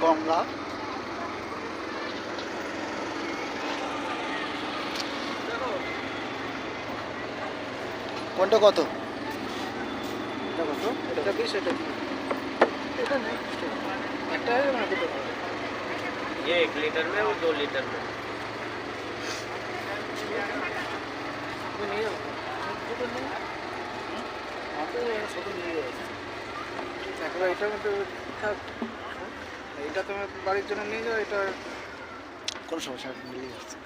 গঙ্গা। কোনটা কত? এটা কত? এটা 20, এটা কি? এটা नहीं, একটা है ना দুটো। ये 1 लीटर में और 2 लीटर में। ये नहीं है, দুটো नहीं। আপনি শুধু নিয়ে যাবেন। তারপরে এটার মধ্যে থাক। এটা তোমার বাড়ির জন্য নিয়ে যাও, এটা কোন সমস্যা মিলে যাচ্ছে।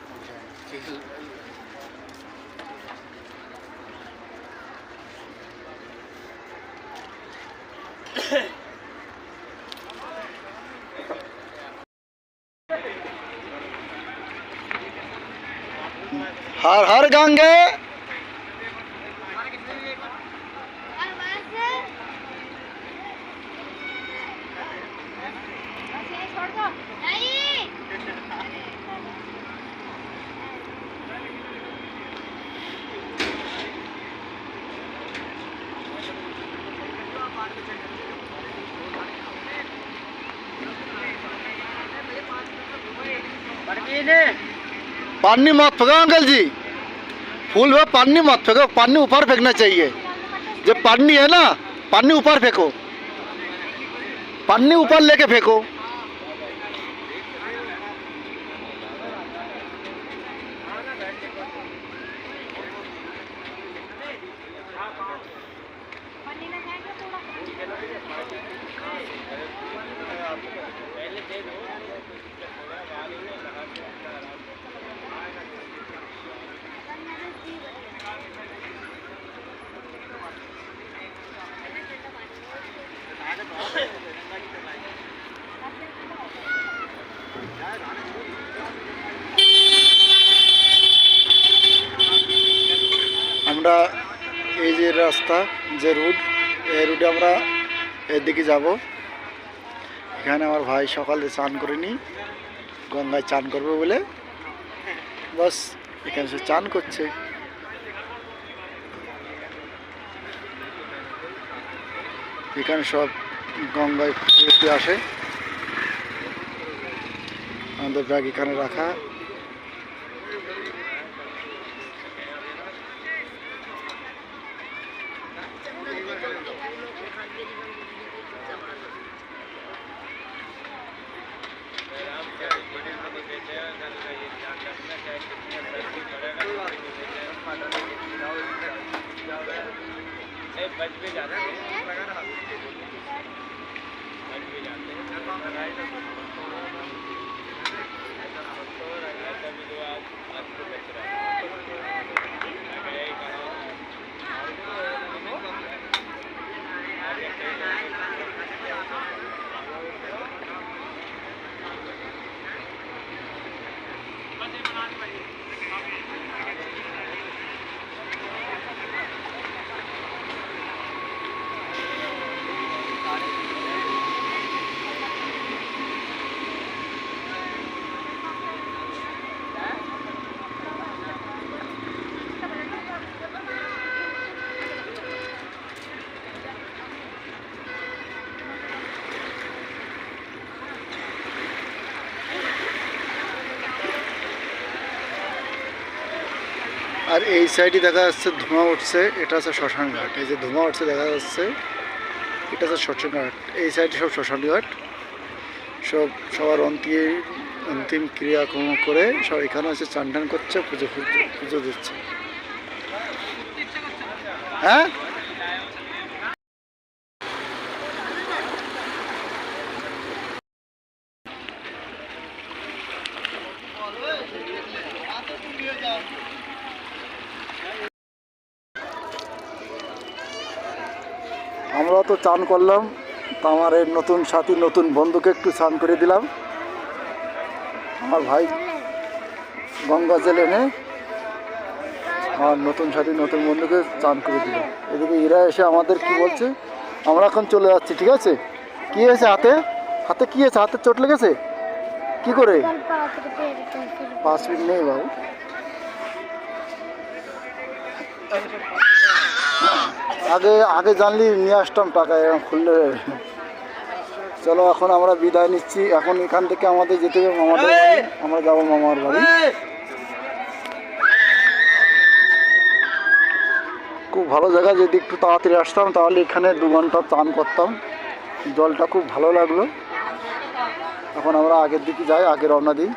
हर हर गंगे। पानी मत फेंको अंकल जी, फूल में पानी मत फेंको, पानी ऊपर फेंकना चाहिए। जब पानी है ना, पानी ऊपर फेंको, पानी ऊपर लेके फेंको। আমরা এই যে রাস্তা, যে রুট, এই রুটে আমরা এদিকে যাব। এখানে আমার ভাই সকালে চান করেনি, গঙ্গায় চান করবে বলে বাস এখানে সে চান করছে। এখানে সব গঙ্গায় ঘুরতে আসে। আমাদের ব্যাগ এখানে রাখা। बच भी जाते हैं, बच भी जाते हैं। ऐसा भी जो आज तो बच रहा है। আর এই সাইডে দেখা যাচ্ছে ধোঁয়া উঠছে, এটা হচ্ছে শ্মশান ঘাট। এই যে ধোঁয়া উঠছে দেখা যাচ্ছে, এটা হচ্ছে শ্মশান ঘাট। এই সাইডে সব শ্মশান ঘাট, সবার অন্তিম ক্রিয়াকর্ম করে সব এখানে হচ্ছে চান টান করছে, পুজো দিচ্ছে। হ্যাঁ, আমরা তো চান করলাম, তো আমার এই নতুন সাথী নতুন বন্ধুকে একটু চান করে দিলাম। আমার ভাই গঙ্গা জল এনে আমার নতুন সাথী নতুন বন্ধুকে চান করে দিলাম। এদিকে এরা এসে আমাদের কি বলছে, আমরা এখন চলে যাচ্ছি। ঠিক আছে, কি হয়েছে হাতে? হাতে কি হয়েছে? হাতে চোট লেগেছে? কি করে? 5 মিনিট নেই বাবু, আগে জানলি নিয়ে আসতাম টাকা, এরকম খুললে চলো এখন আমরা বিদায় নিচ্ছি। এখন এখান থেকে আমাদের যেতে হবে মামাদের বাড়ি। আমরা যাবো মামার বাড়ি। খুব ভালো জায়গা, যদি একটু তাড়াতাড়ি আসতাম তাহলে এখানে 2 ঘন্টা চান করতাম। জলটা খুব ভালো লাগলো। এখন আমরা আগের দিকে যাই, আগে রওনা দিই।